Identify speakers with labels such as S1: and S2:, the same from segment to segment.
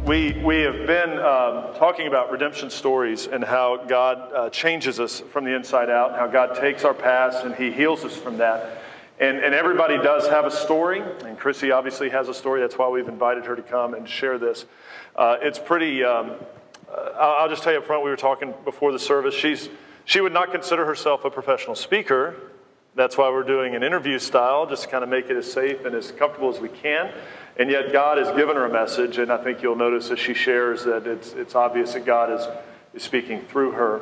S1: We have been talking about redemption stories and how God changes us from the inside out, how God takes our past and He heals us from that. And everybody does have a story, and Crissy obviously has a story. That's why we've invited her to come and share this. It's pretty, I'll just tell you up front, we were talking before the service, she would not consider herself a professional speaker. That's why we're doing an interview style, just to kind of make it as safe and as comfortable as we can. And yet God has given her a message, and I think you'll notice as she shares that it's obvious that God is speaking through her.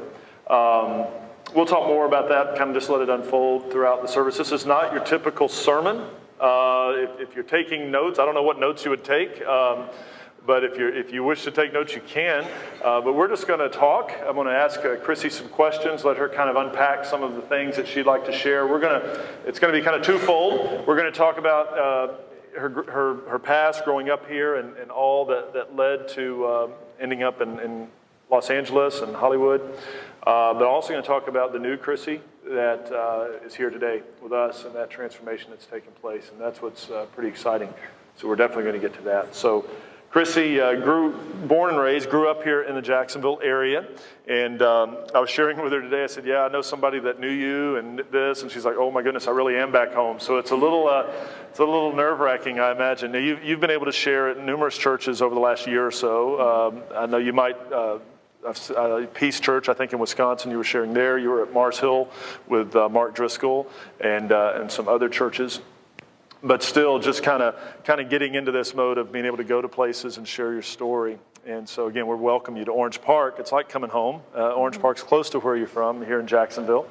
S1: We'll talk more about that, kind of just let it unfold throughout the service. This is not your typical sermon. If you're taking notes, I don't know what notes you would take, but if you wish to take notes, you can. But we're just going to talk. I'm going to ask Crissy some questions, let her kind of unpack some of the things that she'd like to share. It's going to be kind of twofold. We're going to talk about her past growing up here and all that led to ending up in Los Angeles and Hollywood. But also going to talk about the new Crissy that is here today with us and that transformation that's taken place. And that's what's pretty exciting. So we're definitely going to get to that. So Crissy born and raised, grew up here in the Jacksonville area. And I was sharing with her today, I said, yeah, I know somebody that knew you and this. And she's like, oh my goodness, I really am back home. So it's a little nerve-wracking, I imagine. Now, you've been able to share at numerous churches over the last year or so. I know you might, Peace Church, I think in Wisconsin, you were sharing there. You were at Mars Hill with Mark Driscoll and some other churches. But still just kind of getting into this mode of being able to go to places and share your story. And so again, we welcome you to Orange Park. It's like coming home. Orange Park's close to where you're from, here in Jacksonville.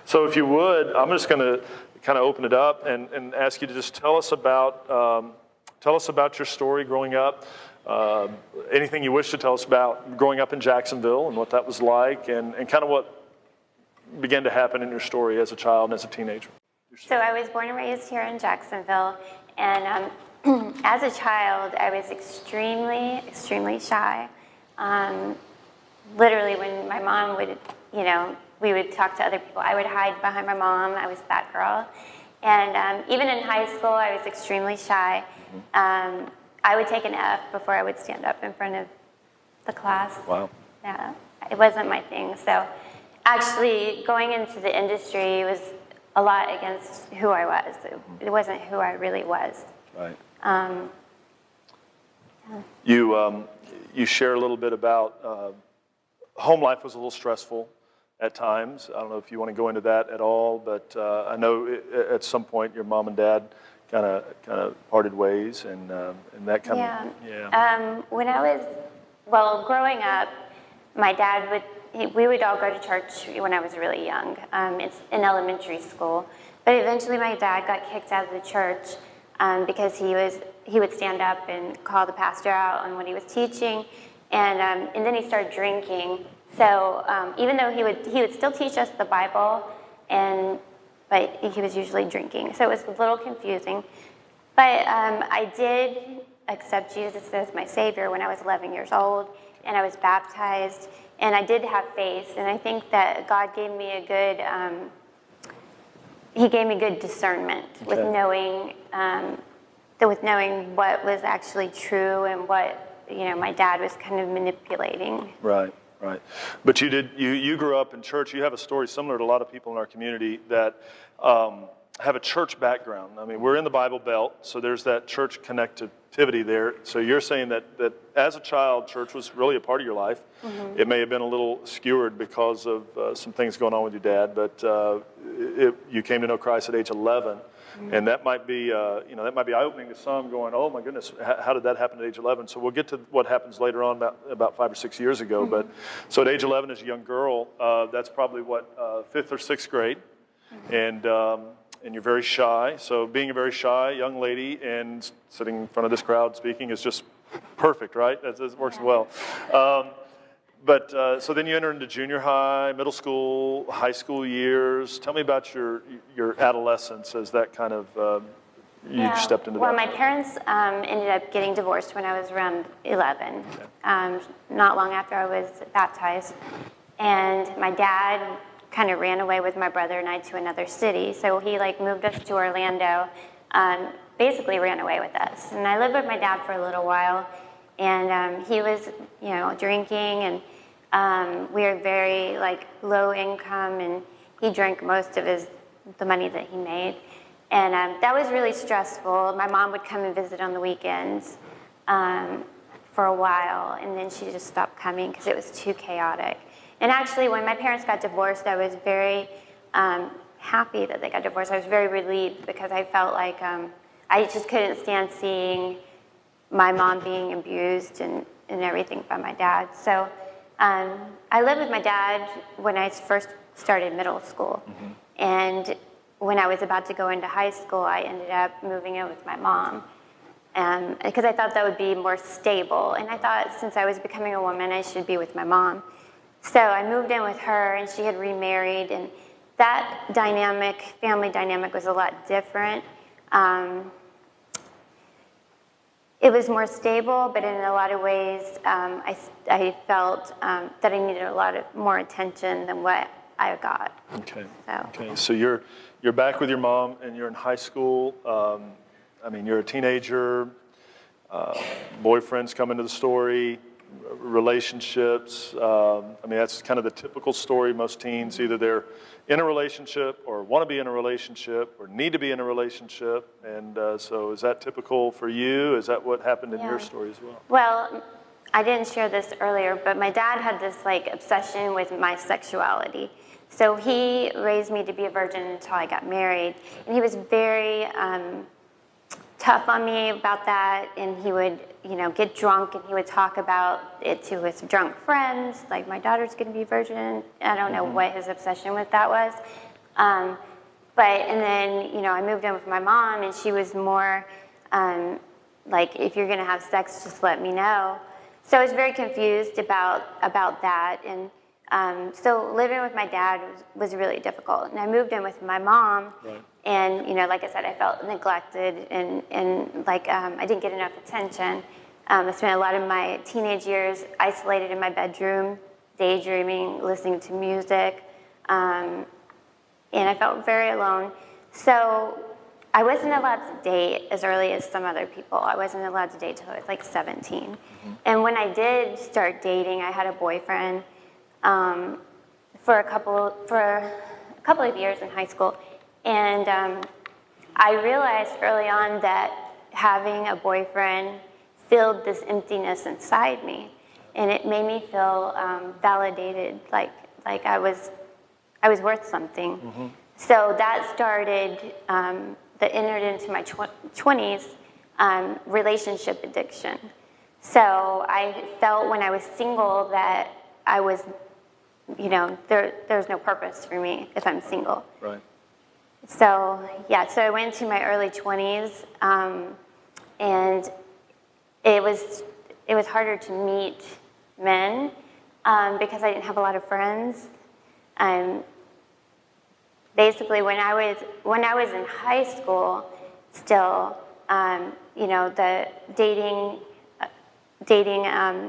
S1: So if you would, I'm just going to kind of open it up and ask you to just tell us about your story growing up. Anything you wish to tell us about growing up in Jacksonville and what that was like, and kind of what began to happen in your story as a child and as a teenager.
S2: So I was born and raised here in Jacksonville, and as a child, I was extremely, extremely shy. Literally, when my mom would, we would talk to other people, I would hide behind my mom. I was that girl. And even in high school, I was extremely shy. I would take an F before I would stand up in front of the class.
S1: Wow.
S2: Yeah, it wasn't my thing. So actually, going into the industry was a lot against who I was. It wasn't who I really was.
S1: Right.
S2: Yeah.
S1: You share a little bit about home life was a little stressful at times. I don't know if you want to go into that at all, but I know at some point your mom and dad kind of parted ways, and that kind of yeah.
S2: When I was growing up, my dad we would all go to church when I was really young. It's in elementary school, but eventually my dad got kicked out of the church because he would stand up and call the pastor out on what he was teaching, and then he started drinking. So even though he would still teach us the Bible, but he was usually drinking. So it was a little confusing. But I did accept Jesus as my Savior when I was 11 years old, and I was baptized, and I did have faith. And I think that God gave me He gave me good discernment with knowing what was actually true and what my dad was kind of manipulating.
S1: Right. Right. But you grew up in church. You have a story similar to a lot of people in our community that have a church background. I mean, we're in the Bible Belt, so there's that church connectivity there. So you're saying that as a child, church was really a part of your life. Mm-hmm. It may have been a little skewered because of some things going on with your dad, but you came to know Christ at age 11. Mm-hmm. And that might be, that might be eye-opening to some, going, "Oh my goodness, how did that happen at age 11?" So we'll get to what happens later on, about 5 or 6 years ago. Mm-hmm. But so at age 11, as a young girl, that's probably fifth or sixth grade, mm-hmm. And you're very shy. So being a very shy young lady and sitting in front of this crowd speaking is just perfect, right? It works well. But so then you enter into junior high, middle school, high school years. Tell me about your adolescence as that kind of, you stepped into that.
S2: Well, my parents ended up getting divorced when I was around 11, okay. Not long after I was baptized. And my dad kind of ran away with my brother and I to another city. So he moved us to Orlando, basically ran away with us. And I lived with my dad for a little while. And he was, drinking, and we were very, low income, and he drank most of the money that he made. And that was really stressful. My mom would come and visit on the weekends for a while, and then she just stopped coming because it was too chaotic. And actually, when my parents got divorced, I was very happy that they got divorced. I was very relieved because I felt like I just couldn't stand seeing my mom being abused and everything by my dad. So I lived with my dad when I first started middle school. Mm-hmm. And when I was about to go into high school, I ended up moving in with my mom because I thought that would be more stable. And I thought since I was becoming a woman, I should be with my mom. So I moved in with her, and she had remarried, and that family dynamic was a lot different. It was more stable, but in a lot of ways, I felt that I needed a lot more attention than what I got.
S1: Okay. So you're back with your mom, and you're in high school. You're a teenager. Boyfriends come into the story. Relationships. That's kind of the typical story. Most teens, either they're in a relationship or want to be in a relationship or need to be in a relationship. And so is that typical for you? Is that what happened in your story as well?
S2: Well, I didn't share this earlier, but my dad had this obsession with my sexuality. So he raised me to be a virgin until I got married. And he was very tough on me about that, and he would, get drunk, and he would talk about it to his drunk friends, like, my daughter's going to be virgin. I don't know what his obsession with that was. And then, I moved in with my mom, and she was more if you're going to have sex, just let me know. So I was very confused about that, and so living with my dad was really difficult. And I moved in with my mom. Right. And, like I said, I felt neglected and I didn't get enough attention. I spent a lot of my teenage years isolated in my bedroom, daydreaming, listening to music, and I felt very alone. So I wasn't allowed to date as early as some other people. I wasn't allowed to date till I was 17. Mm-hmm. And when I did start dating, I had a boyfriend for a couple of years in high school. And I realized early on that having a boyfriend filled this emptiness inside me, and it made me feel validated, like I was worth something. Mm-hmm. So that started, that entered into my 20s, relationship addiction. So I felt when I was single that I was, there's no purpose for me if I'm single.
S1: Right.
S2: So I went into my early 20s, and it was harder to meet men because I didn't have a lot of friends. Basically, when I was in high school, still, the dating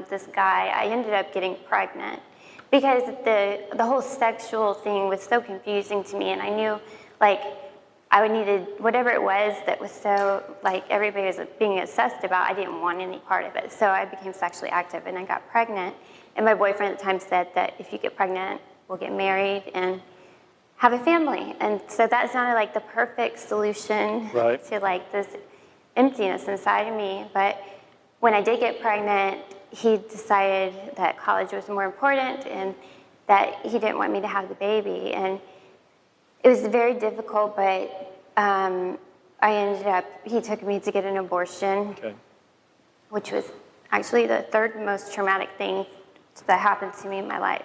S2: this guy, I ended up getting pregnant because the whole sexual thing was so confusing to me, and I knew. I needed whatever it was that was so, everybody was being obsessed about, I didn't want any part of it. So I became sexually active, and I got pregnant. And my boyfriend at the time said that if you get pregnant, we'll get married and have a family. And so that sounded like the perfect solution to, this emptiness inside of me. But when I did get pregnant, he decided that college was more important and that he didn't want me to have the baby. And it was very difficult, but he took me to get an abortion, which was actually the third most traumatic thing that happened to me in my life.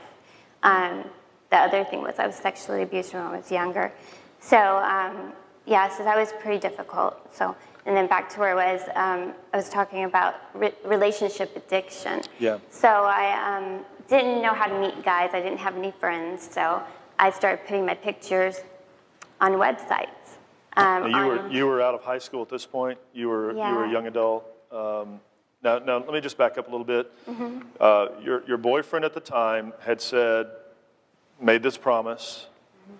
S2: The other thing was I was sexually abused when I was younger. So that was pretty difficult. So, and then back to where I was talking about relationship addiction. Yeah. So I didn't know how to meet guys. I didn't have any friends, so I started putting my pictures on websites.
S1: You were out of high school at this point. You were a young adult. Now let me just back up a little bit. Mm-hmm. Your boyfriend at the time had made this promise. Mm-hmm.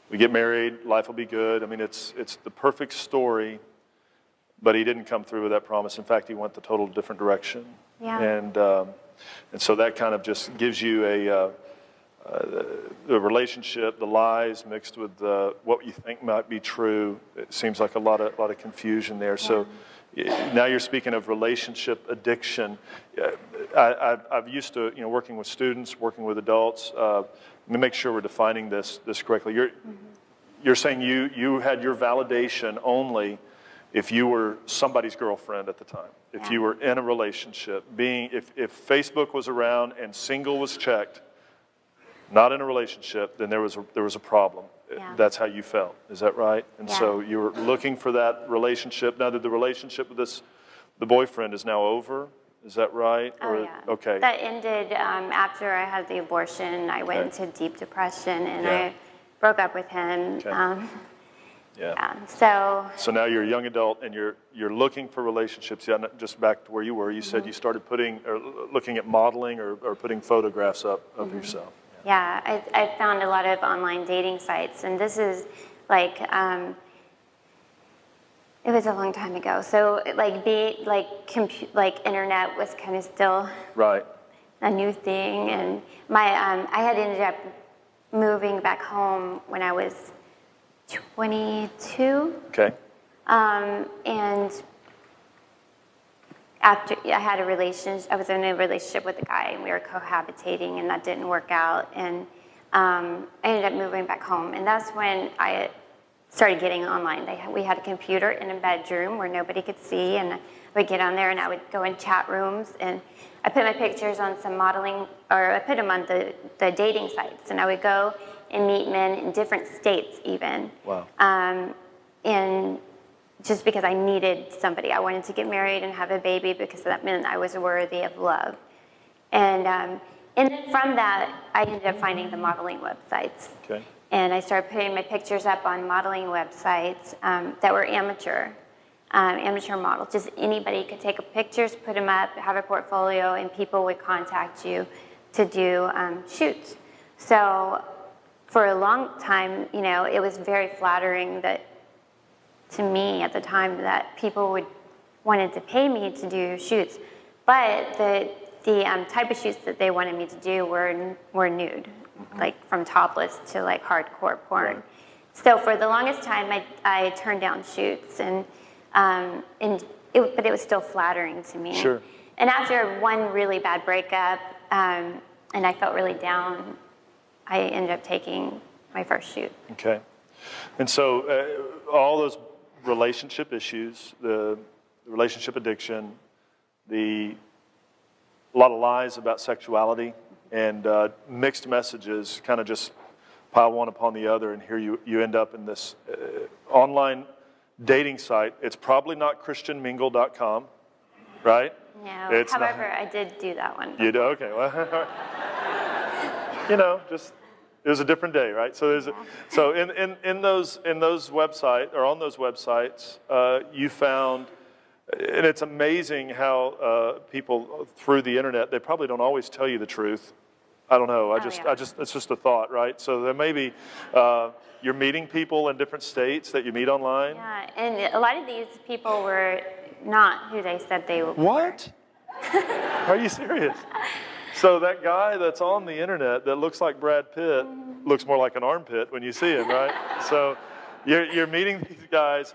S1: We get married, life will be good. It's the perfect story, but he didn't come through with that promise. In fact, he went the total different direction.
S2: Yeah.
S1: And so that kind of just gives you the relationship, the lies mixed with what you think might be true. It seems like a lot of confusion there. Yeah. So now you're speaking of relationship addiction. I've used to working with students, working with adults. Let me make sure we're defining this correctly. You're saying you had your validation only if you were somebody's girlfriend at the time. If you were in a relationship, if Facebook was around and single was checked, not in a relationship, then there was a problem. Yeah. That's how you felt. Is that right? And so you were looking for that relationship. Now that the relationship with the boyfriend is now over, is that right?
S2: Oh, yeah. Okay. That ended after I had the abortion. I went into deep depression, and I broke up with him. Okay. So
S1: now you're a young adult, and you're looking for relationships. Yeah, not just back to where you were. You said you started looking at modeling or putting photographs up of yourself.
S2: Yeah, I found a lot of online dating sites, and this is like, it was a long time ago. So internet was kind of still a new thing, and I had ended up moving back home when I was 22.
S1: Okay.
S2: And after I was in a relationship with a guy, and we were cohabitating, and that didn't work out. And I ended up moving back home, and that's when I started getting online. We had a computer in a bedroom where nobody could see, and I would get on there, and I would go in chat rooms, and I put my pictures on some modeling, or I put them on the dating sites, and I would go and meet men in different states even.
S1: Wow.
S2: And just because I needed somebody. I wanted to get married and have a baby because that meant I was worthy of love. And then from that, I ended up finding the modeling websites.
S1: Okay.
S2: And I started putting my pictures up on modeling websites that were amateur models. Just anybody could take pictures, put them up, have a portfolio, and people would contact you to do shoots. So for a long time, it was very flattering to me at the time that people wanted to pay me to do shoots, but the type of shoots that they wanted me to do were nude, like from topless to like hardcore porn. Right. So for the longest time, I turned down shoots, but it was still flattering to me.
S1: Sure.
S2: And after one really bad breakup, and I felt really down, I ended up taking my first shoot.
S1: Okay. And so all those relationship issues, the relationship addiction, a lot of lies about sexuality, and mixed messages kind of just pile one upon the other, and here you end up in this online dating site. It's probably not christianmingle.com, right?
S2: No, however, I did do that one.
S1: You do? Okay. Well, it was a different day, right? So in those websites, or on those websites, you found, and it's amazing how people through the internet, they probably don't always tell you the truth. I don't know. It's just a thought, right? So there may be you're meeting people in different states that you meet online.
S2: Yeah, and a lot of these people were not who they said they were.
S1: What? Are you serious? So that guy that's on the internet that looks like Brad Pitt looks more like an armpit when you see him, right? So you're meeting these guys,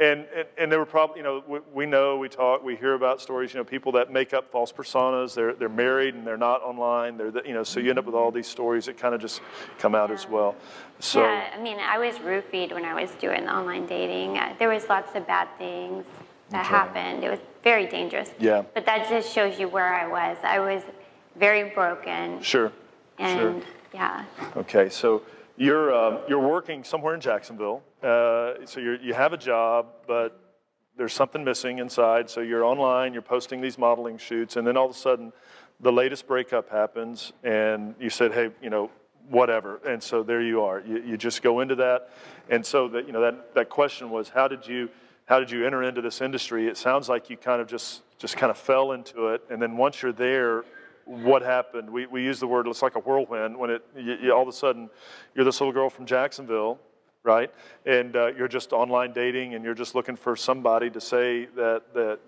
S1: and there were probably, we talk, we hear about stories, people that make up false personas. They're married and they're not online. So you end up with all these stories that kind of just come out as well. So
S2: yeah, I was roofied when I was doing online dating. There was lots of bad things that happened. It was very dangerous.
S1: Yeah.
S2: But that just shows you where I was. I was very broken.
S1: Sure.
S2: And yeah.
S1: Okay, so you're working somewhere in Jacksonville. So you have a job, but there's something missing inside. So you're online. You're posting these modeling shoots, and then all of a sudden, the latest breakup happens, and you said, "Hey, whatever." And so there you are. You just go into that, and so that question was, how did you enter into this industry? It sounds like you kind of just kind of fell into it, and then once you're there, what happened? We use the word, it's like a whirlwind, when all of a sudden you're this little girl from Jacksonville, right? And you're just online dating, and you're just looking for somebody to say that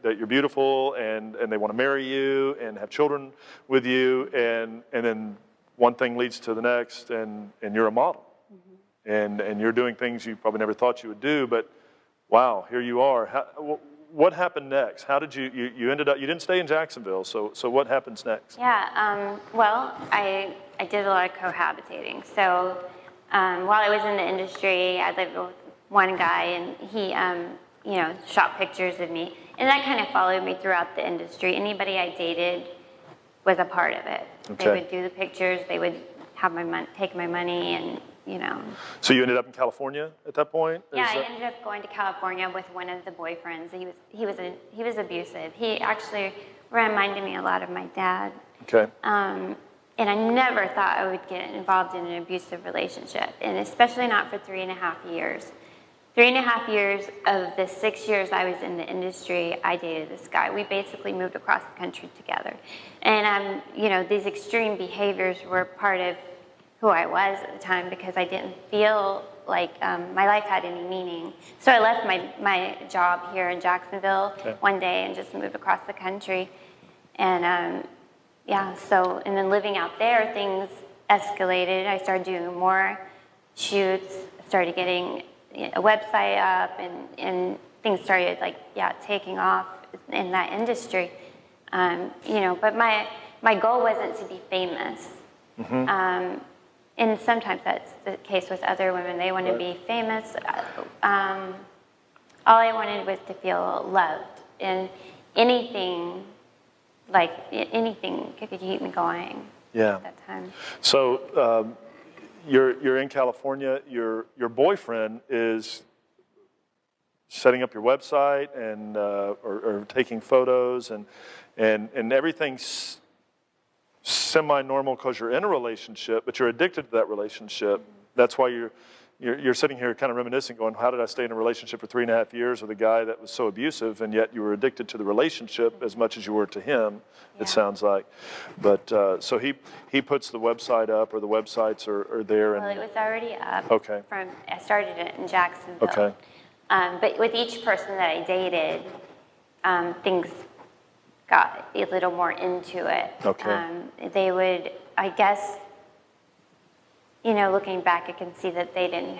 S1: you're beautiful, and they want to marry you and have children with you, and then one thing leads to the next, and you're a model. And you're doing things you probably never thought you would do, but wow, here you are. What happened next? How did you ended up, you didn't stay in Jacksonville, so what happens next?
S2: Yeah, well, I did a lot of cohabitating. So while I was in the industry, I lived with one guy, and he, shot pictures of me. And that kind of followed me throughout the industry. Anybody I dated was a part of it.
S1: Okay.
S2: They would do the pictures, they would have take my money, and
S1: So you ended up in California at that point?
S2: Yeah, I ended up going to California with one of the boyfriends. He was abusive. He actually reminded me a lot of my dad.
S1: Okay.
S2: And I never thought I would get involved in an abusive relationship, and especially not for 3.5 years. 3.5 years of the 6 years I was in the industry, I dated this guy. We basically moved across the country together. And, these extreme behaviors were part of who I was at the time, because I didn't feel like my life had any meaning. So I left my job here in Jacksonville one day and just moved across the country. And and then living out there, things escalated. I started doing more shoots, started getting a website up, and things started taking off in that industry. But my goal wasn't to be famous. Mm-hmm. And sometimes that's the case with other women. They want to be famous. All I wanted was to feel loved, and anything could keep me going.
S1: Yeah.
S2: At that time.
S1: So you're in California. Your boyfriend is setting up your website and or taking photos, and everything's semi-normal because you're in a relationship, but you're addicted to that relationship. That's why you're sitting here kind of reminiscing, going, how did I stay in a relationship for 3.5 years with a guy that was so abusive, and yet you were addicted to the relationship as much as you were to him, it sounds like. But so he puts the website up, or the websites are there.
S2: Well, it was already up.
S1: Okay.
S2: I started it in Jacksonville.
S1: Okay.
S2: But with each person that I dated, things got a little more into it.
S1: Okay.
S2: They would, I guess, looking back, I can see that they didn't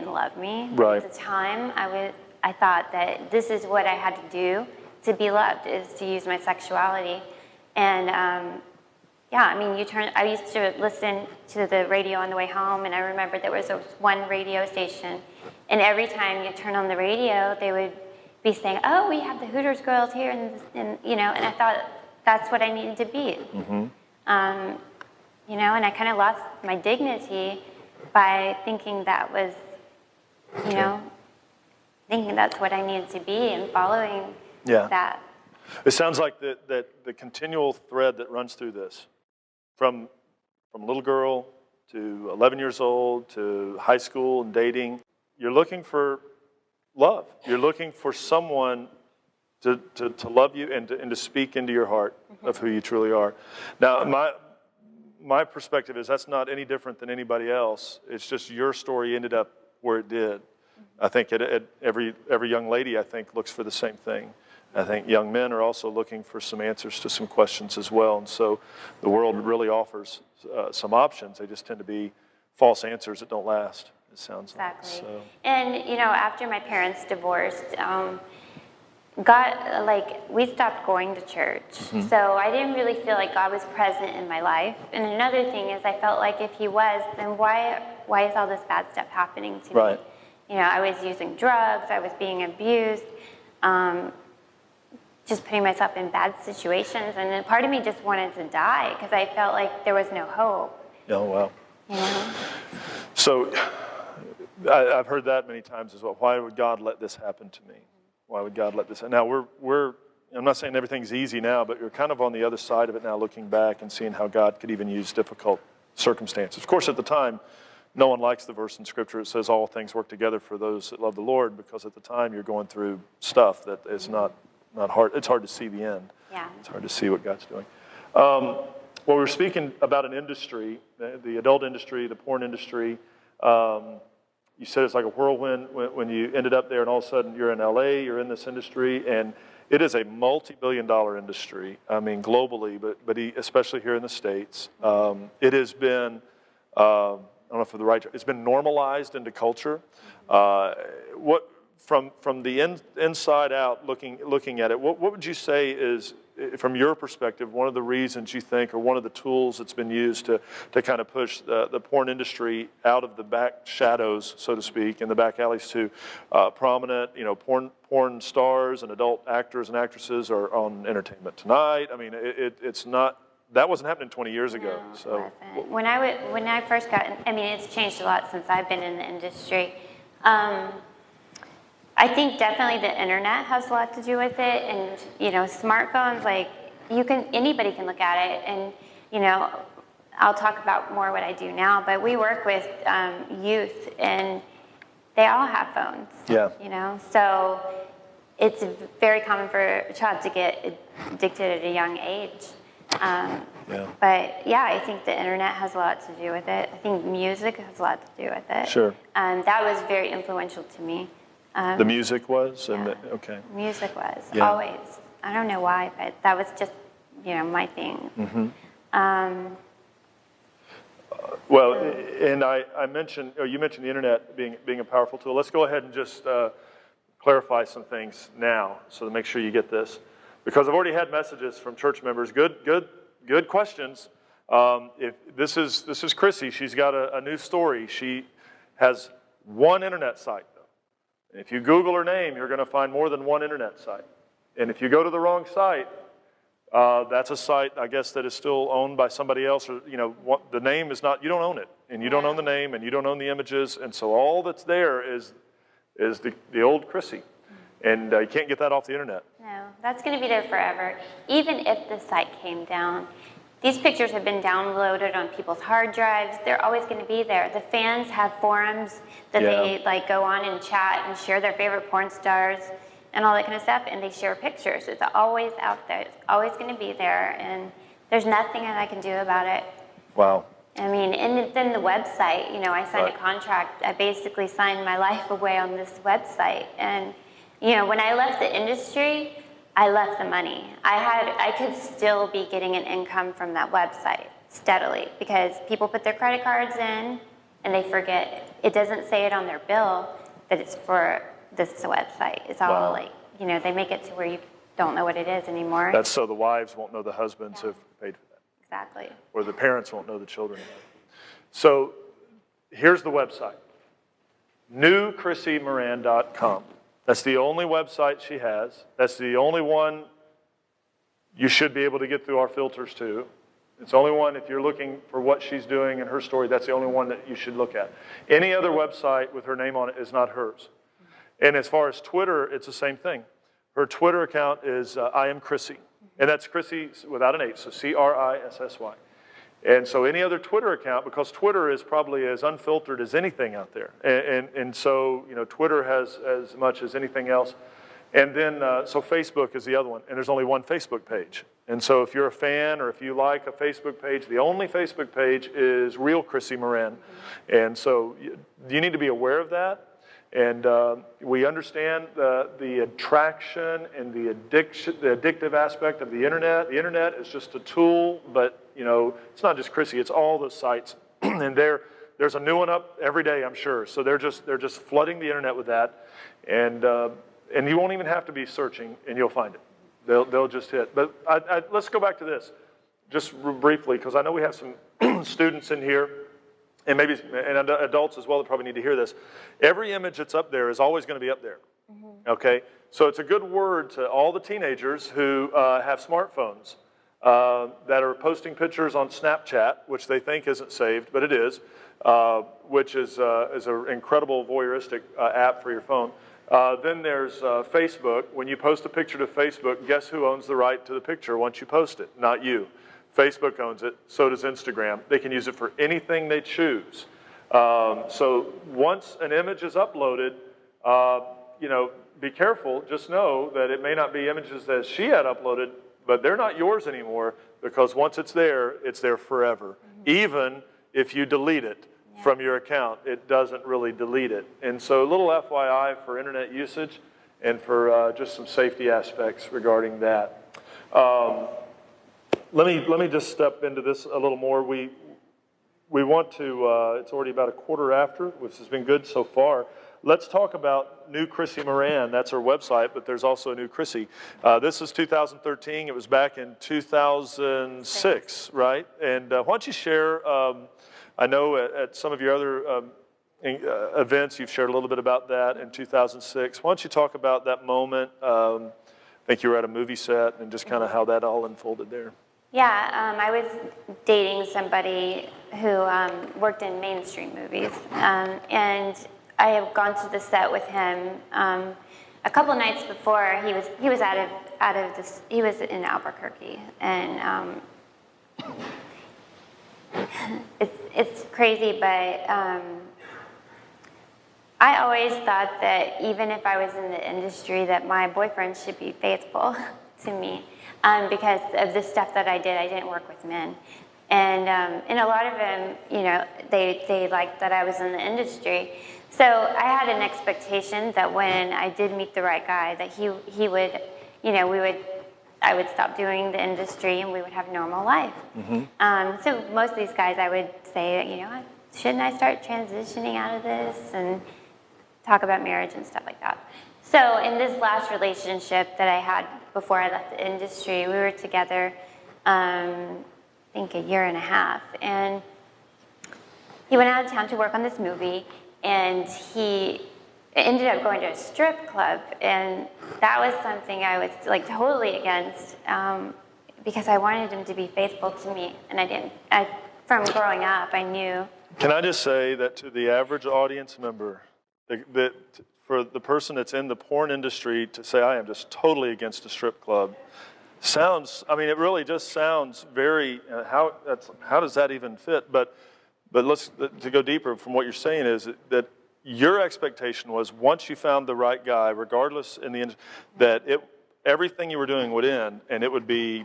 S2: love me.
S1: Right.
S2: At the time, I thought that this is what I had to do to be loved, is to use my sexuality. And I used to listen to the radio on the way home, and I remember there was one radio station, and every time you turn on the radio, they would be saying, "Oh, we have the Hooters girls here," and I thought that's what I needed to be. Mm-hmm. And I kind of lost my dignity by thinking that was, thinking that's what I needed to be, and following that.
S1: It sounds like that the continual thread that runs through this, from little girl to 11 years old to high school and dating, you're looking for love. You're looking for someone to love you and to speak into your heart of who you truly are. Now, my perspective is that's not any different than anybody else. It's just your story ended up where it did. I think every young lady, I think, looks for the same thing. I think young men are also looking for some answers to some questions as well. And so the world really offers some options. They just tend to be false answers that don't last, it sounds
S2: exactly.
S1: like. So.
S2: And, after my parents divorced, we stopped going to church. Mm-hmm. So I didn't really feel like God was present in my life. And another thing is, I felt like if he was, then why is all this bad stuff happening to
S1: right.
S2: me? I was using drugs, I was being abused, just putting myself in bad situations. And then part of me just wanted to die because I felt like there was no hope.
S1: Oh, wow. So I've heard that many times as well. Why would God let this happen to me? Why would God let this happen? Now, I'm not saying everything's easy now, but you're kind of on the other side of it now, looking back and seeing how God could even use difficult circumstances. Of course, at the time, no one likes the verse in Scripture. It says all things work together for those that love the Lord, because at the time you're going through stuff that is not hard. It's hard to see the end.
S2: Yeah.
S1: It's hard to see what God's doing. Well, we're speaking about an industry, the adult industry, the porn industry. you said it's like a whirlwind when you ended up there, and all of a sudden you're in LA, you're in this industry, and it is a multi-billion-dollar industry. I mean, globally, but especially here in the States. It has been, I don't know if for the right, it's been normalized into culture. From the inside out, looking at it, what would you say is, from your perspective, one of the reasons you think, or one of the tools that's been used to kind of push the porn industry out of the back shadows, so to speak, and the back alleys to prominent, porn stars and adult actors and actresses are on Entertainment Tonight? I mean, it's not. That wasn't happening 20 years ago.
S2: No,
S1: So
S2: it wasn't. When I first got, I mean, it's changed a lot since I've been in the industry. I think definitely the internet has a lot to do with it, and smartphones, like anybody can look at it, and I'll talk about more what I do now, but we work with youth, and they all have phones.
S1: Yeah.
S2: So it's very common for a child to get addicted at a young age.
S1: Yeah.
S2: But yeah, I think the internet has a lot to do with it. I think music has a lot to do with it.
S1: Sure.
S2: That was very influential to me.
S1: The music was?
S2: Yeah.
S1: Okay.
S2: Music was,
S1: Yeah.
S2: always. I don't know why, but that was just, my thing.
S1: Mm-hmm. Well, and I mentioned, you mentioned the internet being a powerful tool. Let's go ahead and just clarify some things now, so to make sure you get this, because I've already had messages from church members. Good questions. If this is Crissy. She's got a new story. She has one internet site. If you Google her name, you're going to find more than one internet site. And if you go to the wrong site, that's a site, I guess, that is still owned by somebody else. Or the name is not. You don't own it, and you don't own the name, and you don't own the images, and so all that's there is the old Crissy, and you can't get that off the internet.
S2: No, that's going to be there forever. Even if the site came down, these pictures have been downloaded on people's hard drives. They're always going to be there. The fans have forums that they go on and chat and share their favorite porn stars and all that kind of stuff, and they share pictures. It's always out there. It's always going to be there, and there's nothing that I can do about it.
S1: Wow.
S2: I mean, and then the website, I signed a contract. I basically signed my life away on this website. And, when I left the industry, I left the money. I could still be getting an income from that website steadily, because people put their credit cards in and they forget. It doesn't say it on their bill that it's for this website. It's all they make it to where you don't know what it is anymore.
S1: That's so the wives won't know the husbands have paid for that.
S2: Exactly.
S1: Or the parents won't know the children. So here's the website. newcrissymoran.com. That's the only website she has. That's the only one you should be able to get through our filters to. It's the only one, if you're looking for what she's doing and her story, that's the only one that you should look at. Any other website with her name on it is not hers. And as far as Twitter, it's the same thing. Her Twitter account is I am Crissy. And that's Crissy without an H, so Crissy. And so any other Twitter account, because Twitter is probably as unfiltered as anything out there. And so, Twitter has as much as anything else. And then, so Facebook is the other one. And there's only one Facebook page. And so if you're a fan or if you like a Facebook page, the only Facebook page is Real Crissy Moran. And so you need to be aware of that. And we understand the attraction and the addictive aspect of the internet. The internet is just a tool, but it's not just Crissy; it's all those sites. And there's a new one up every day, I'm sure. So they're just flooding the internet with that, and you won't even have to be searching, and you'll find it. They'll just hit. But let's go back to this, just briefly, because I know we have some students in here. And maybe adults as well that probably need to hear this. Every image that's up there is always going to be up there. Mm-hmm. Okay? So it's a good word to all the teenagers who have smartphones that are posting pictures on Snapchat, which they think isn't saved, but it is, which is an incredible voyeuristic app for your phone. Then there's Facebook. When you post a picture to Facebook, guess who owns the right to the picture once you post it? Not you. Facebook owns it, so does Instagram. They can use it for anything they choose. So once an image is uploaded, be careful. Just know that it may not be images that she had uploaded, but they're not yours anymore, because once it's there forever. Mm-hmm. Even if you delete it from your account. It doesn't really delete it. And so a little FYI for internet usage and for just some safety aspects regarding that. Let me just step into this a little more. We want to, it's already about a quarter after, which has been good so far. Let's talk about New Crissy Moran. That's our website, but there's also a New Crissy. This is 2013. It was back in 2006, right? And why don't you share, I know at some of your other events, you've shared a little bit about that in 2006. Why don't you talk about that moment? I think you were at a movie set and just kind of how that all unfolded there.
S2: Yeah, I was dating somebody who worked in mainstream movies, and I have gone to the set with him a couple nights before. He was out of this. He was in Albuquerque, and it's crazy, but I always thought that even if I was in the industry, that my boyfriend should be faithful to me, because of the stuff that I didn't work with men. And a lot of them, you know, they liked that I was in the industry. So I had an expectation that when I did meet the right guy, that he would, you know, I would stop doing the industry and we would have a normal life. Mm-hmm. So most of these guys, I would say, you know, shouldn't I start transitioning out of this and talk about marriage and stuff like that. So in this last relationship that I had before I left the industry, we were together, I think a year and a half, and he went out of town to work on this movie, and he ended up going to a strip club, and that was something I was like totally against, because I wanted him to be faithful to me, and I didn't. From growing up, I knew.
S1: Can I just say that to the average audience member, that for the person that's in the porn industry to say, I am just totally against a strip club, sounds, I mean, it really just sounds very, how does that even fit? But to go deeper from what you're saying is that your expectation was once you found the right guy, regardless in the end, that everything you were doing would end, and it would be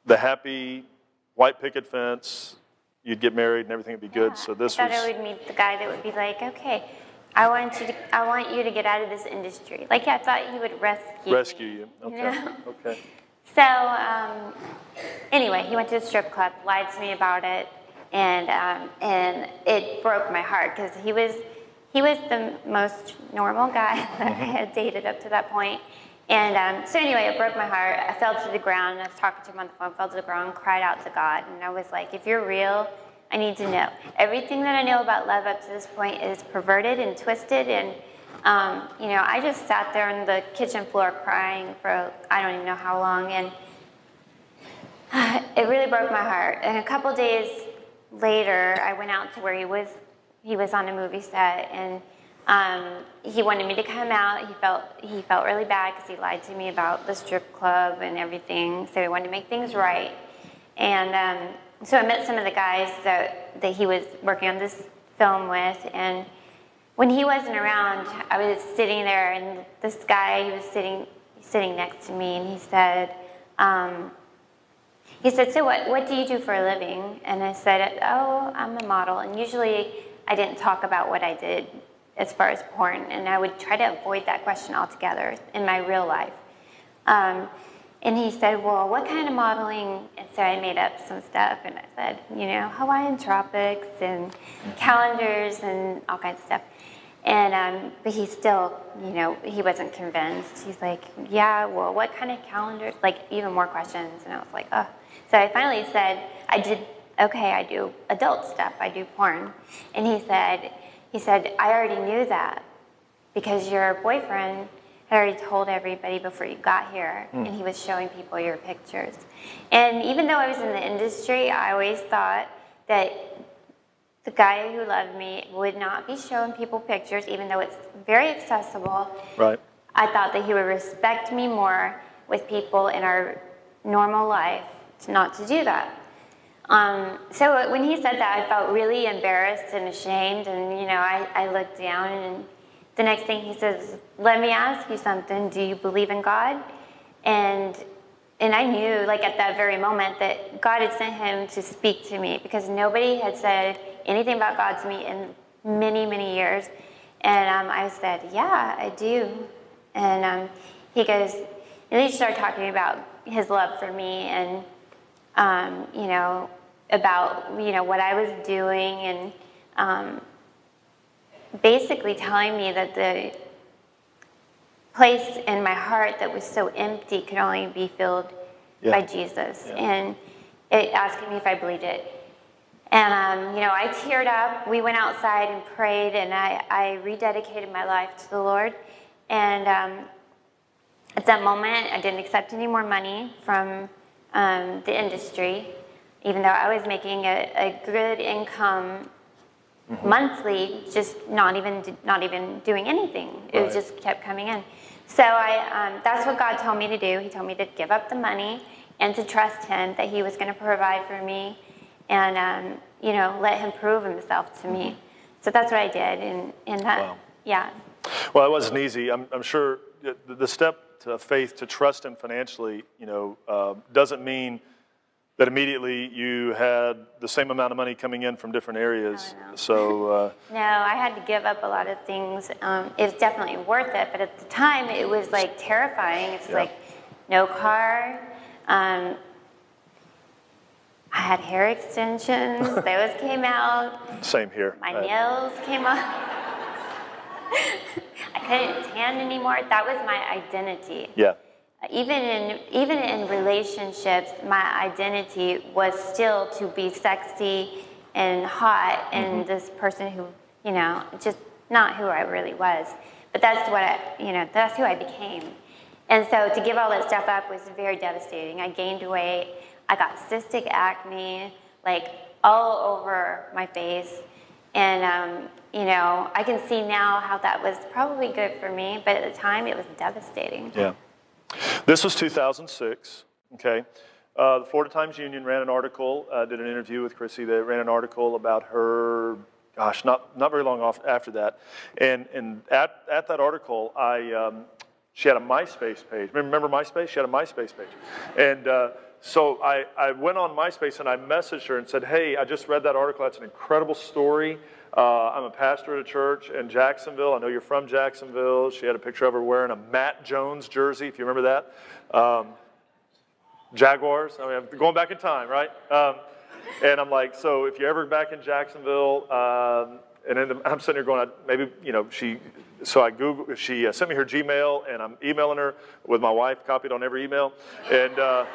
S1: the happy white picket fence, you'd get married and everything would be good. So this
S2: I thought I would meet the guy that would be like, okay, I want you to get out of this industry. Like, I thought he would rescue
S1: you. Okay.
S2: You know?
S1: Okay.
S2: So anyway, he went to a strip club, lied to me about it, and it broke my heart because he was the most normal guy that I had dated up to that point. And so anyway, it broke my heart. I fell to the ground. I was talking to him on the phone, fell to the ground, cried out to God, and I was like, if you're real, I need to know. Everything that I know about love up to this point is perverted and twisted, and you know, I just sat there on the kitchen floor crying for I don't even know how long, and it really broke my heart. And a couple days later, I went out to where he was on a movie set, and he wanted me to come out. He felt really bad because he lied to me about the strip club and everything, so he wanted to make things right. And so I met some of the guys that he was working on this film with, and when he wasn't around, I was sitting there, and this guy, he was sitting next to me, and he said, so what do you do for a living? And I said, oh, I'm a model, and usually I didn't talk about what I did as far as porn, and I would try to avoid that question altogether in my real life. And he said, well, what kind of modeling? And so I made up some stuff, and I said, you know, Hawaiian tropics and calendars and all kinds of stuff. And but he still, you know, he wasn't convinced. He's like, yeah, well, what kind of calendar? Like, even more questions. And I was like, oh. So I finally said, I do adult stuff. I do porn. And he said, I already knew that because your boyfriend had already told everybody before you got here, and he was showing people your pictures. And even though I was in the industry, I always thought that the guy who loved me would not be showing people pictures, even though it's very accessible.
S1: Right.
S2: I thought that he would respect me more with people in our normal life not to do that. So when he said that, I felt really embarrassed and ashamed, and you know, I looked down, and the next thing he says, let me ask you something, do you believe in God? And I knew, like at that very moment, that God had sent him to speak to me, because nobody had said anything about God to me in many, many years. And I said, yeah, I do. And he goes, and he started talking about his love for me and, you know, about, you know, what I was doing and basically telling me that the place in my heart that was so empty could only be filled by Jesus. And it asking me if I believed it. And, you know, I teared up. We went outside and prayed, and I rededicated my life to the Lord. And at that moment, I didn't accept any more money from the industry, even though I was making a good income monthly, just not even doing anything. It was just kept coming in. So that's what God told me to do. He told me to give up the money and to trust Him that He was going to provide for me, and you know, let Him prove Himself to me. So that's what I did, and that,
S1: Well, it wasn't easy. I'm sure the step to faith to trust Him financially, you know, doesn't mean that immediately you had the same amount of money coming in from different areas. So
S2: no, I had to give up a lot of things. It was definitely worth it, but at the time it was like terrifying. It's like no car. I had hair extensions. Those came out.
S1: Same here.
S2: My nails came out. I couldn't tan anymore. That was my identity.
S1: Yeah.
S2: Even in relationships, my identity was still to be sexy and hot and this person who, you know, just not who I really was. But that's what that's who I became. And so to give all that stuff up was very devastating. I gained weight. I got cystic acne, like all over my face. And, you know, I can see now how that was probably good for me, but at the time it was devastating.
S1: Yeah. This was 2006, okay? The Florida Times-Union ran an article, did an interview with Crissy. They ran an article about her, gosh, not very long after that. And at that article, she had a MySpace page. Remember MySpace? She had a MySpace page. And so I went on MySpace and I messaged her and said, hey, I just read that article. That's an incredible story. I'm a pastor at a church in Jacksonville. I know you're from Jacksonville. She had a picture of her wearing a Matt Jones jersey, if you remember that. Jaguars. I mean, I'm going back in time, right? And I'm like, so if you're ever back in Jacksonville, and then I'm sitting here going, maybe, you know, she sent me her Gmail, and I'm emailing her with my wife copied on every email. And I'm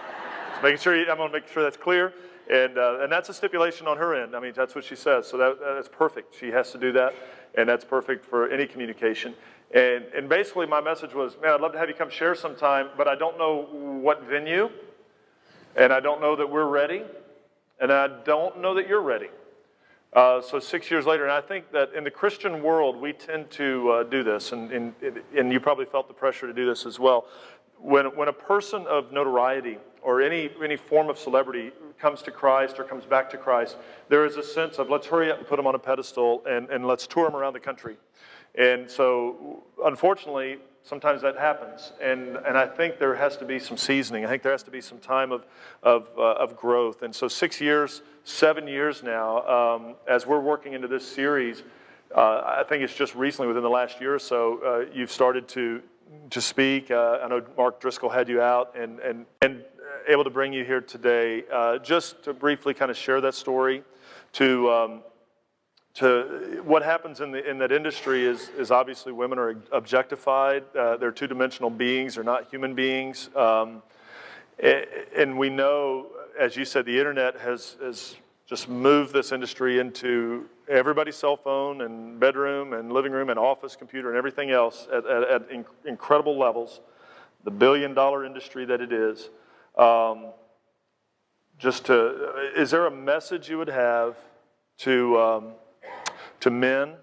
S1: going to make sure that's clear. And that's a stipulation on her end. I mean, that's what she says. So that's perfect. She has to do that, and that's perfect for any communication. And basically my message was, man, I'd love to have you come share sometime, but I don't know what venue, and I don't know that we're ready, and I don't know that you're ready. So 6 years later, and I think that in the Christian world, we tend to do this, and you probably felt the pressure to do this as well. When a person of notoriety or any form of celebrity comes to Christ or comes back to Christ, there is a sense of let's hurry up and put them on a pedestal and let's tour them around the country. And so, unfortunately, sometimes that happens. And I think there has to be some seasoning. I think there has to be some time of growth. And so 6 years, 7 years now, as we're working into this series, I think it's just recently, within the last year or so, you've started to speak. I know Mark Driscoll had you out and able to bring you here today, just to briefly kind of share that story. To what happens in that industry is obviously women are objectified. They're two-dimensional beings. They're not human beings. And we know, as you said, the internet has just moved this industry into everybody's cell phone and bedroom and living room and office computer and everything else at incredible levels. The billion-dollar industry that it is. Is there a message you would have to men,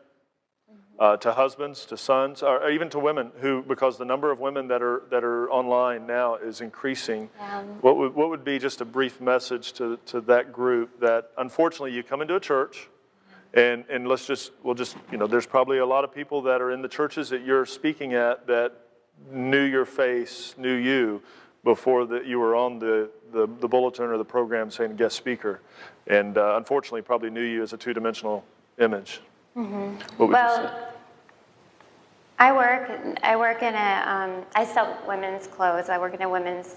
S1: to husbands, to sons, or even to women who, because the number of women that are online now is increasing? What would be just a brief message to that group that unfortunately you come into a church and there's probably a lot of people that are in the churches that you're speaking at that knew your face, knew you, before that you were on the bulletin or the program saying guest speaker, and unfortunately probably knew you as a two-dimensional image. What would you say?
S2: I work in a, I sell women's clothes. I work in a women's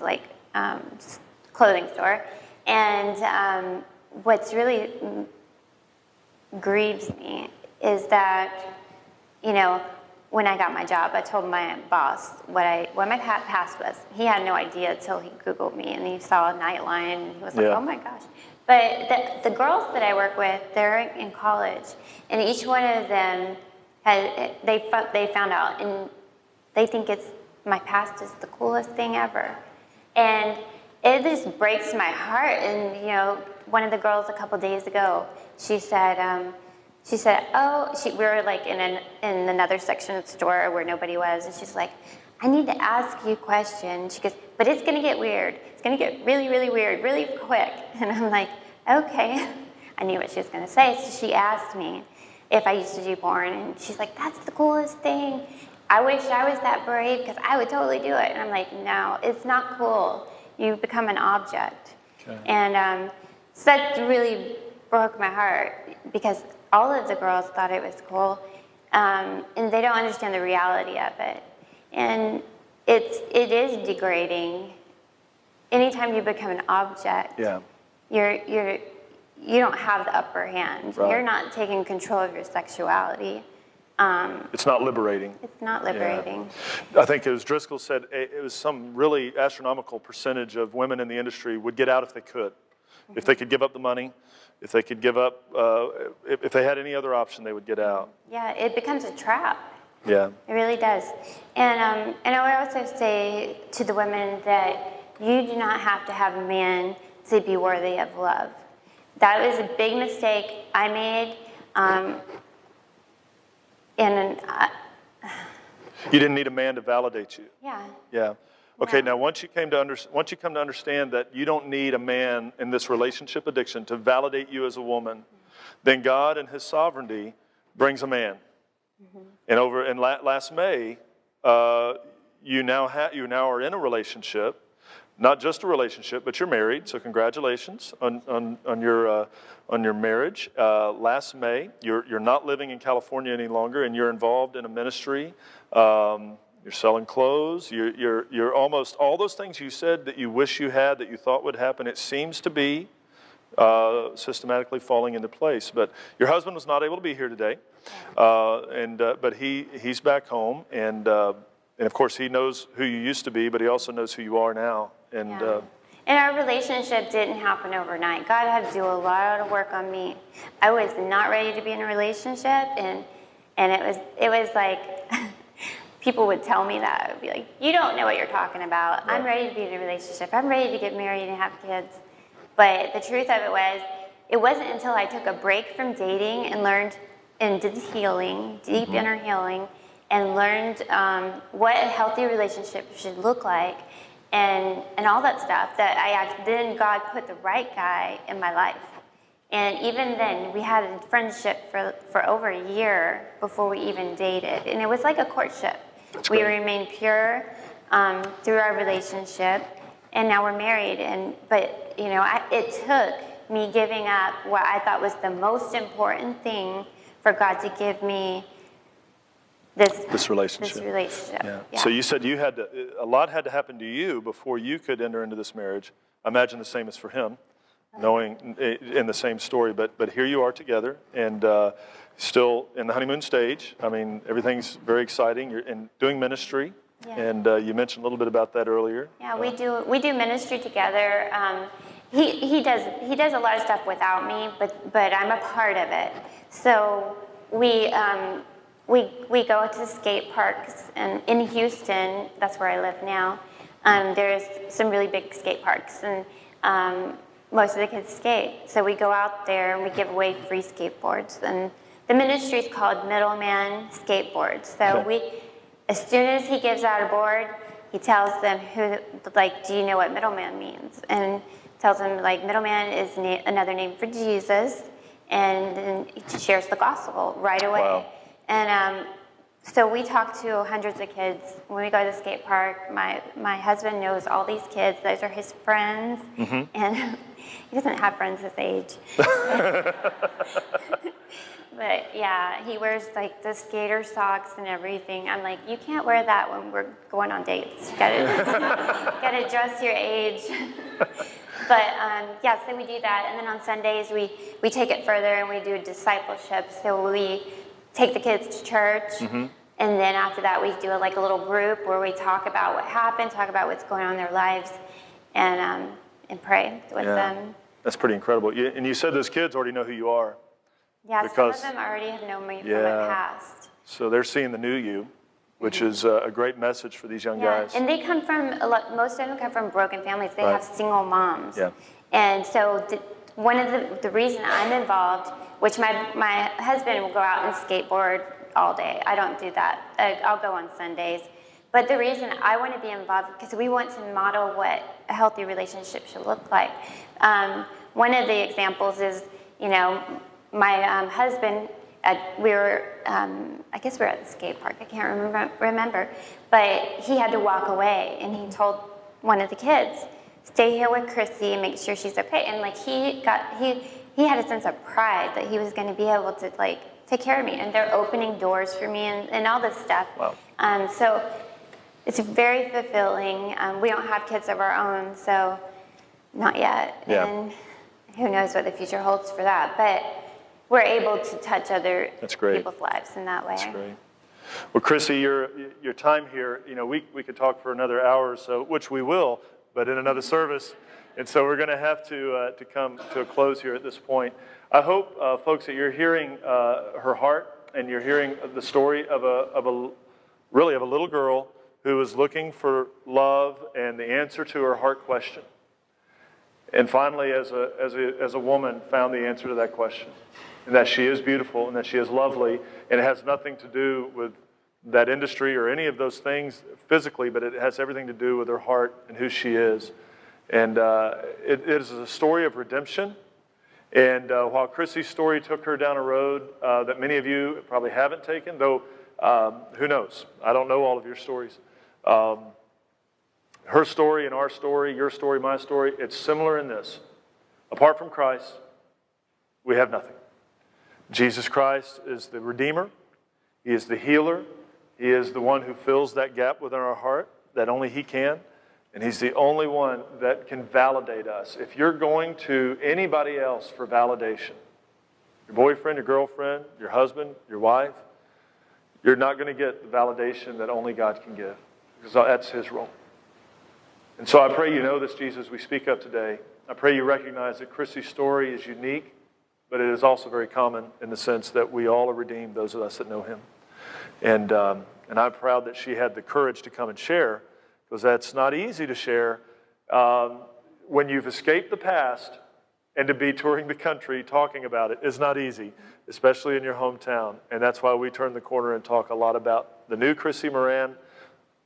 S2: clothing store. And what's really grieves me is that, when I got my job, I told my boss what my past was. He had no idea until he Googled me and he saw a Nightline and he was like, oh my gosh. But the girls that I work with, they're in college, and each one of them they found out, and they think my past is the coolest thing ever, and it just breaks my heart. And one of the girls a couple days ago, she said, we were like in another section of the store where nobody was, and she's like, I need to ask you a question. She goes, but it's gonna get weird. It's gonna get really, really weird, really quick. And I'm like, okay. I knew what she was gonna say, so she asked me if I used to do porn, and she's like, that's the coolest thing. I wish I was that brave, because I would totally do it. And I'm like, no, it's not cool. You become an object. Okay. And so that really broke my heart, because all of the girls thought it was cool, and they don't understand the reality of it. And it is degrading. Anytime you become an object, you don't have the upper hand. Right. You're not taking control of your sexuality.
S1: It's not liberating.
S2: It's not liberating.
S1: Yeah. I think as Driscoll said, it was some really astronomical percentage of women in the industry would get out if they could. Mm-hmm. If they could give up the money, if they could give up, if they had any other option, they would get out.
S2: Yeah, it becomes a trap.
S1: Yeah. It
S2: really does. And I would also say to the women that you do not have to have a man to be worthy of love. That was a big mistake I made.
S1: You didn't need a man to validate you.
S2: Yeah.
S1: Yeah. Okay. No. Now, once you come to understand that you don't need a man in this relationship addiction to validate you as a woman, then God in His sovereignty brings a man. Mm-hmm. And last May, you now are in a relationship. Not just a relationship, but you're married, so congratulations on your marriage. Last May, you're not living in California any longer, and you're involved in a ministry. You're selling clothes. You're almost all those things you said that you wish you had, that you thought would happen. It seems to be systematically falling into place. But your husband was not able to be here today, but he's back home, and of course he knows who you used to be, but he also knows who you are now. And
S2: our relationship didn't happen overnight. God had to do a lot of work on me. I was not ready to be in a relationship, and it was like people would tell me that. I would be like, you don't know what you're talking about. Right. I'm ready to be in a relationship. I'm ready to get married and have kids. But the truth of it wasn't until I took a break from dating and learned and did healing, deep inner healing, and learned what a healthy relationship should look like, and all that stuff, that then God put the right guy in my life. And even then, we had a friendship for over a year before we even dated, and it was like a courtship. We remained pure through our relationship, and now we're married. But it took me giving up what I thought was the most important thing for God to give me. This relationship.
S1: Yeah. So you said a lot had to happen to you before you could enter into this marriage. I imagine the same is for him, knowing in the same story. But here you are together, and still in the honeymoon stage. I mean, everything's very exciting. You're doing ministry, and you mentioned a little bit about that earlier.
S2: Yeah, we do ministry together. He does a lot of stuff without me, but I'm a part of it. So we go to skate parks, and in Houston, that's where I live now. There's some really big skate parks, and most of the kids skate. So we go out there and we give away free skateboards. And the ministry is called Middleman Skateboards. So as soon as he gives out a board, he tells them do you know what middleman means? And tells them middleman is another name for Jesus, and then he shares the gospel right away.
S1: Wow.
S2: So we talk to hundreds of kids. When we go to the skate park, my husband knows all these kids. Those are his friends. And he doesn't have friends his age. But yeah, he wears like the skater socks and everything. I'm like, you can't wear that when we're going on dates. You gotta dress your age. But yeah, so we do that. And then on Sundays, we take it further and we do discipleship. So we take the kids to church. And then after that, we do like a little group where we talk about what happened, talk about what's going on in their lives, and pray with them.
S1: That's pretty incredible. And you said those kids already know who you are.
S2: Yeah, some of them already have known me from my past.
S1: So they're seeing the new you, which is a great message for these young guys.
S2: And they come from, most of them come from broken families. They have single moms.
S1: Yeah.
S2: And so one of the reason I'm involved, which my husband will go out and skateboard all day. I don't do that. I'll go on Sundays. But the reason I want to be involved, because we want to model what a healthy relationship should look like. One of the examples is, my husband, we were, I guess we were at the skate park, I can't remember, but he had to walk away, and he told one of the kids, stay here with Crissy and make sure she's okay. And like he had a sense of pride that he was going to be able to like take care of me, and they're opening doors for me and all this stuff.
S1: Wow.
S2: So it's very fulfilling. We don't have kids of our own, so not yet.
S1: Yeah.
S2: And who knows what the future holds for that, but we're able to touch other people's lives in that way.
S1: That's great. Well, Crissy, your time here, we could talk for another hour or so, which we will, but in another service. And so we're going to have to come to a close here at this point. I hope, folks, that you're hearing her heart, and you're hearing the story of a little girl who was looking for love and the answer to her heart question. And finally, as a woman, found the answer to that question. And that she is beautiful and that she is lovely, and it has nothing to do with that industry or any of those things physically, but it has everything to do with her heart and who she is. And it is a story of redemption. And while Crissy's story took her down a road that many of you probably haven't taken, though who knows? I don't know all of your stories. Her story and our story, your story, my story, it's similar in this. Apart from Christ, we have nothing. Jesus Christ is the Redeemer. He is the healer. He is the one who fills that gap within our heart that only He can. And He's the only one that can validate us. If you're going to anybody else for validation, your boyfriend, your girlfriend, your husband, your wife, you're not going to get the validation that only God can give, because that's His role. And so I pray you know this Jesus we speak of today. I pray you recognize that Crissy's story is unique, but it is also very common in the sense that we all are redeemed, those of us that know Him. And I'm proud that she had the courage to come and share, because that's not easy to share when you've escaped the past, and to be touring the country talking about it is not easy, especially in your hometown. And that's why we turn the corner and talk a lot about the new Crissy Moran,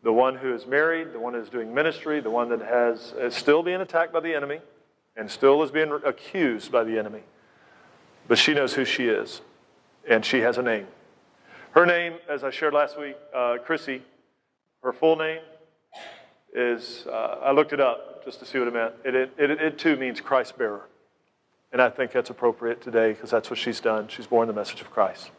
S1: the one who is married, the one who is doing ministry, the one that is still being attacked by the enemy and still is being accused by the enemy. But she knows who she is, and she has a name. Her name, as I shared last week, Crissy, her full name is, I looked it up just to see what it meant. It too means Christ bearer. And I think that's appropriate today, because that's what she's done. She's borne the message of Christ.